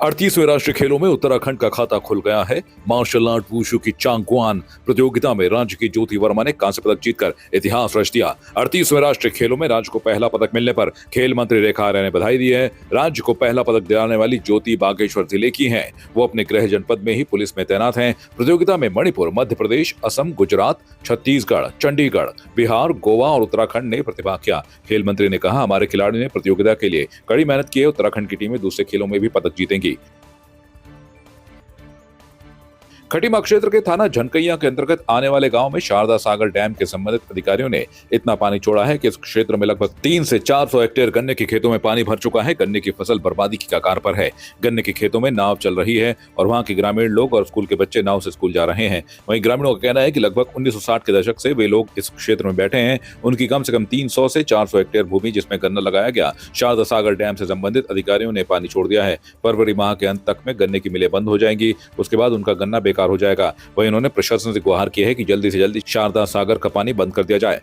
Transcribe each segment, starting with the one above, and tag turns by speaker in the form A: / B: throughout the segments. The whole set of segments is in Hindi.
A: 38वें राष्ट्रीय खेलों में उत्तराखंड का खाता खुल गया है। मार्शल आर्ट वुशु की चांगवान प्रतियोगिता में राज्य की ज्योति वर्मा ने कांस्य पदक जीतकर इतिहास रच दिया। 38वें राष्ट्रीय खेलों में राज्य को पहला पदक मिलने पर खेल मंत्री रेखा आर्या ने बधाई दी है। राज्य को पहला पदक दिलाने वाली ज्योति बागेश्वर जिले की हैं। वो अपने गृह जनपद में ही पुलिस में तैनात हैं। प्रतियोगिता में मणिपुर, मध्य प्रदेश, असम, गुजरात, छत्तीसगढ़, चंडीगढ़, बिहार, गोवा और उत्तराखंड ने प्रतिभाग किया। खेल मंत्री ने कहा, हमारे खिलाड़ियों ने प्रतियोगिता के लिए कड़ी मेहनत की है। उत्तराखंड की टीमें दूसरे खेलों में भी पदक जीतेंगी। खटीमा क्षेत्र के थाना झनकैया के अंतर्गत आने वाले गांव में शारदा सागर डैम के संबंधित अधिकारियों ने इतना पानी छोड़ा है कि इस क्षेत्र में लगभग 300 से 400 हेक्टेयर गन्ने के खेतों में पानी भर चुका है। गन्ने की फसल बर्बादी की कगार पर है। गन्ने के खेतों में नाव चल रही है और वहां के ग्रामीण लोग और स्कूल के बच्चे नाव से स्कूल जा रहे हैं। वहीं ग्रामीणों का कहना है कि लगभग 1960 के दशक से वे लोग इस क्षेत्र में बैठे हैं। उनकी कम से कम 300 से 400 हेक्टेयर भूमि जिसमें गन्ना लगाया गया, शारदा सागर डैम से संबंधित अधिकारियों ने पानी छोड़ दिया है। फरवरी माह के अंत तक में गन्ने की मिलें बंद हो जाएंगी। उसके बाद उनका गन्ना बेकार हो जाएगा। वहीं उन्होंने प्रशासन से गुहार की है कि जल्दी से जल्दी शारदा सागर का पानी बंद कर दिया जाए।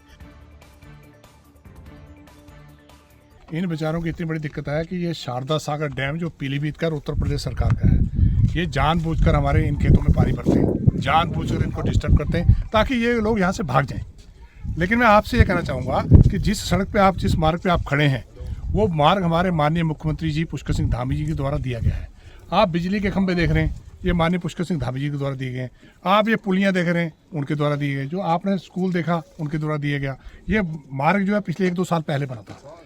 B: इन बेचारों की इतनी बड़ी दिक्कत है कि ये शारदा सागर डैम जो पीलीभीत का उत्तर प्रदेश सरकार का है, ये जानबूझकर हमारे इन खेतों में पानी भरते हैं, जानबूझकर इनको डिस्टर्ब करते हैं ताकि ये लोग यहाँ से भाग जाएं। लेकिन मैं आपसे ये कहना चाहूँगा कि जिस मार्ग पे आप खड़े हैं, वो मार्ग हमारे माननीय मुख्यमंत्री जी पुष्कर सिंह धामी जी के द्वारा दिया गया है। आप बिजली के खंभे देख रहे हैं, ये माननीय पुष्कर सिंह धामी जी के द्वारा दिए गए। आप ये पुलियाँ देख रहे हैं, उनके द्वारा दिए गए। जो आपने स्कूल देखा, उनके द्वारा दिया गया। ये मार्ग जो है पिछले 1-2 साल पहले बना था।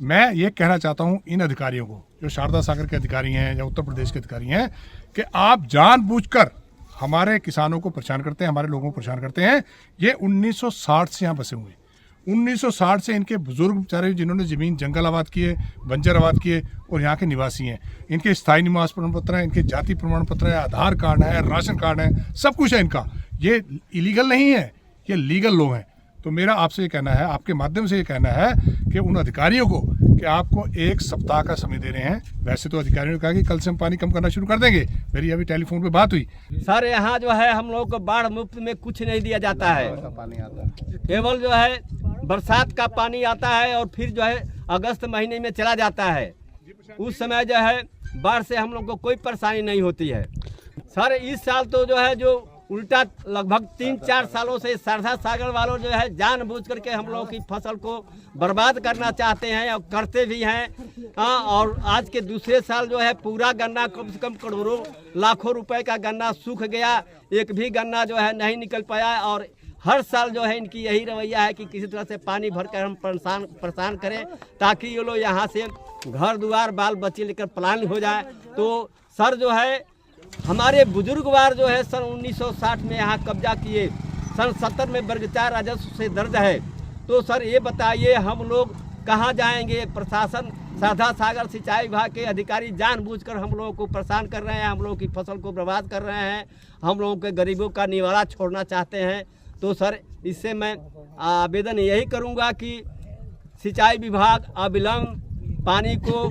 B: मैं ये कहना चाहता हूँ इन अधिकारियों को, जो शारदा सागर के अधिकारी हैं या उत्तर प्रदेश के अधिकारी हैं, कि आप जानबूझकर हमारे किसानों को परेशान करते हैं, हमारे लोगों को परेशान करते हैं। ये 1960 से यहाँ बसे हुए, 1960 से इनके बुजुर्ग बेचारे जिन्होंने ज़मीन जंगल आबाद किए, बंजर आबाद किए और यहाँ के निवासी हैं। इनके स्थायी निवास प्रमाण पत्र हैं, इनके जाति प्रमाण पत्र है, आधार कार्ड है, राशन कार्ड है, सब कुछ है इनका। ये इलीगल नहीं है, ये लीगल लोग हैं। तो मेरा आपसे ये कहना है, आपके माध्यम से ये कहना है कि उन अधिकारियों को कि आपको 1 सप्ताह का समय दे रहे हैं। वैसे तो अधिकारियों ने कहा कि कल से हम पानी कम करना शुरू कर देंगे। मेरी अभी टेलीफोन पे बात हुई।
C: सर, यहाँ जो है हम लोग को बाढ़ मुफ्त में कुछ नहीं दिया जाता है। केवल जो है बरसात का पानी आता है और फिर जो है अगस्त महीने में चला जाता है। उस समय जो है बाढ़ से हम लोग को कोई परेशानी नहीं होती है। सर, इस साल तो जो है जो उल्टा लगभग 3-4 सालों से शारदा सागर वालों जो है जानबूझ करके हम लोगों की फसल को बर्बाद करना चाहते हैं और करते भी हैं। और आज के दूसरे साल जो है पूरा गन्ना, कम से कम करोड़ों लाखों रुपए का गन्ना सूख गया। एक भी गन्ना जो है नहीं निकल पाया। और हर साल जो है इनकी यही रवैया है कि किसी तरह से पानी भरकर हम परेशान करें ताकि ये लोग यहाँ से घर द्वार बाल बच्चे लेकर पलायन हो जाए। तो सर जो है हमारे बुजुर्गवार जो है सन 1960 में यहाँ कब्जा किए, सन 70 में वर्ग 4 राजस्व से दर्ज है। तो सर ये बताइए हम लोग कहाँ जाएंगे? प्रशासन, शारदा सागर सिंचाई विभाग के अधिकारी जानबूझकर हम लोगों को परेशान कर रहे हैं, हम लोगों की फसल को बर्बाद कर रहे हैं, हम लोगों के गरीबों का निवारा छोड़ना चाहते हैं। तो सर इससे मैं आवेदन यही करूँगा कि सिंचाई विभाग अविलंब पानी को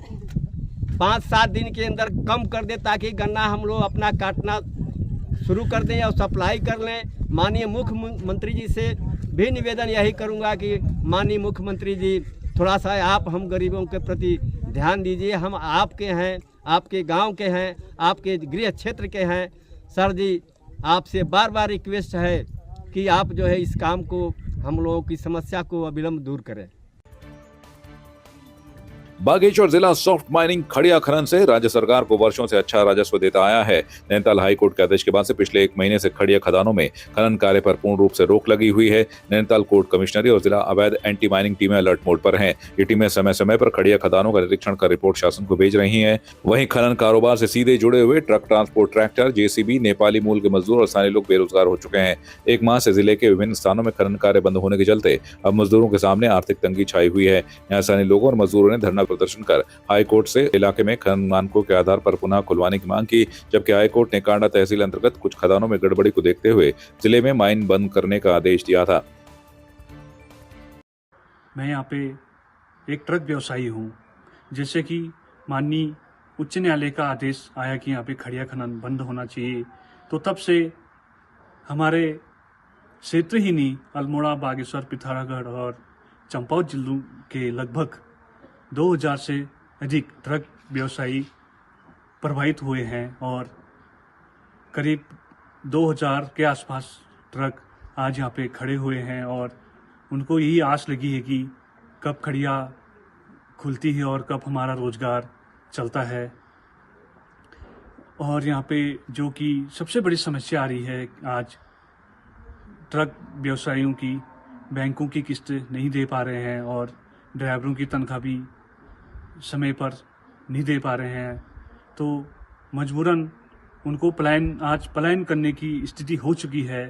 C: 5-7 दिन के अंदर कम कर दे ताकि गन्ना हम लोग अपना काटना शुरू कर दें और सप्लाई कर लें। माननीय मुख्यमंत्री जी से भी निवेदन यही करूंगा कि माननीय मुख्यमंत्री जी थोड़ा सा आप हम गरीबों के प्रति ध्यान दीजिए। हम आपके हैं, आपके गांव के हैं, आपके गृह क्षेत्र के हैं। सर जी, आपसे बार बार रिक्वेस्ट है कि आप जो है इस काम को, हम लोगों की समस्या को अविलंब दूर करें।
A: बागेश्वर जिला सॉफ्ट माइनिंग खड़िया खनन से राज्य सरकार को वर्षों से अच्छा राजस्व देता आया है। नैनीताल हाईकोर्ट के आदेश के बाद से पिछले 1 महीने से खड़िया खदानों में खनन कार्य पर पूर्ण रूप से रोक लगी हुई है। नैनीताल कोर्ट कमिश्नरी और जिला अवैध एंटी माइनिंग टीमें अलर्ट मोड पर हैं। ये टीमें समय समय पर खड़िया खदानों का निरीक्षण कर रिपोर्ट शासन को भेज रही हैं। वहीं खनन कारोबार से सीधे जुड़े हुए truck transport, tractor, JCB, Nepali मूल के मजदूर और स्थानीय लोग बेरोजगार हो चुके हैं। 1 माह से जिले के विभिन्न स्थानों में खनन कार्य बंद होने के चलते अब मजदूरों के सामने आर्थिक तंगी छाई हुई है। यहाँ स्थानीय लोगों और मजदूरों ने धरना प्रदर्शन कर हाईकोर्ट से इलाके में खनन मानकों के आधार पर पुनः खुलवाने की मांग की, जबकि हाईकोर्ट ने कांडा तहसील अंतर्गत कुछ खदानों में गड़बड़ी को देखते हुए जिले में माइन बंद करने का आदेश दिया था।
D: मैं यहाँ पे एक ट्रक व्यवसायी हूँ। जैसे कि माननीय उच्च न्यायालय का आदेश आया कि यहाँ पे खड़िया खनन बंद होना चाहिए, तो तब से हमारे क्षेत्र ही नहीं, अल्मोड़ा, बागेश्वर, पिथौरागढ़ और चंपावत जिलों के लगभग 2000 से अधिक ट्रक व्यवसायी प्रभावित हुए हैं और करीब 2000 के आसपास ट्रक आज यहाँ पे खड़े हुए हैं और उनको यही आस लगी है कि कब खड़िया खुलती है और कब हमारा रोज़गार चलता है। और यहाँ पे जो कि सबसे बड़ी समस्या आ रही है, आज ट्रक व्यवसायियों की बैंकों की किस्त नहीं दे पा रहे हैं और ड्राइवरों की तनख्वाह भी समय पर नहीं दे पा रहे हैं, तो मजबूरन उनको पलायन करने की स्थिति हो चुकी है।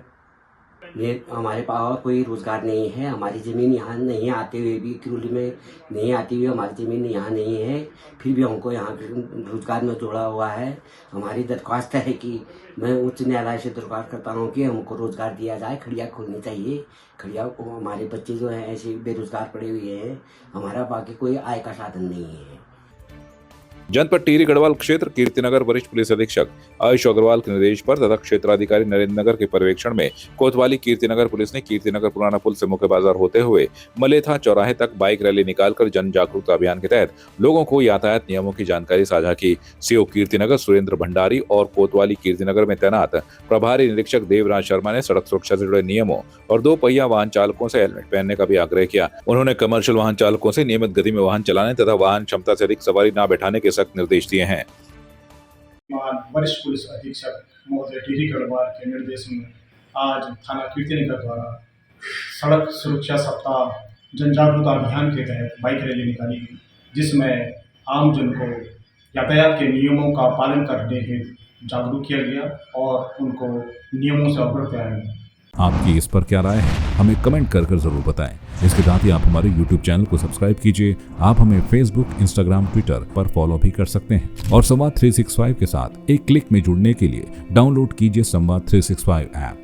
E: हमारे पास कोई रोज़गार नहीं है, हमारी ज़मीन यहाँ नहीं आते हुए भी, किरोली में नहीं आती हुई हमारी ज़मीन यहाँ नहीं है, फिर भी हमको यहाँ रोज़गार में जोड़ा हुआ है। हमारी दरख्वास्त है कि मैं उच्च न्यायालय से दरख्वास्त करता हूँ कि हमको रोज़गार दिया जाए, खड़िया खोलनी चाहिए। खड़िया हमारे बच्चे जो हैं ऐसे बेरोज़गार पड़े हुए हैं, हमारा बाकी कोई आय का साधन नहीं है।
A: जनपद टिहरी गढ़वाल क्षेत्र कीर्तिनगर वरिष्ठ पुलिस अधीक्षक आयुष अग्रवाल के निर्देश पर तथा क्षेत्राधिकारी नरेंद्र नगर के पर्यवेक्षण में कोतवाली कीर्तिनगर पुलिस ने कीर्तिनगर पुराना पुल से मुख्य बाजार होते हुए मलेथा चौराहे तक बाइक रैली निकालकर जन जागरूकता अभियान के तहत लोगों को यातायात नियमों की जानकारी साझा की। सीओ कीर्तिनगर सुरेंद्र भंडारी और कोतवाली कीर्तिनगर में तैनात प्रभारी निरीक्षक देवराज शर्मा ने सड़क सुरक्षा से जुड़े नियमों और 2 पहिया वाहन चालकों से हेलमेट पहनने का भी आग्रह किया। उन्होंने कमर्शियल वाहन चालकों से नियमित गति में वाहन चलाने तथा वाहन क्षमता से अधिक सवारी न बैठाने के सख्त निर्देश दिए हैं।
F: वरिष्ठ पुलिस अधीक्षक महोदय टिहरी गढ़वाल के निर्देश में आज थाना कीर्तिनगर द्वारा सड़क सुरक्षा सप्ताह जन जागरूकता अभियान के तहत बाइक रैली निकाली गई, जिसमें आमजन को यातायात के नियमों का पालन करने हेतु जागरूक किया गया और उनको नियमों से अवगत कराया गया।
A: आपकी इस पर क्या राय है, हमें कमेंट कर जरूर बताएं। इसके साथ ही आप हमारे YouTube चैनल को सब्सक्राइब कीजिए। आप हमें Facebook, Instagram, Twitter पर फॉलो भी कर सकते हैं और संवाद 365 के साथ एक क्लिक में जुड़ने के लिए डाउनलोड कीजिए संवाद 365 ऐप।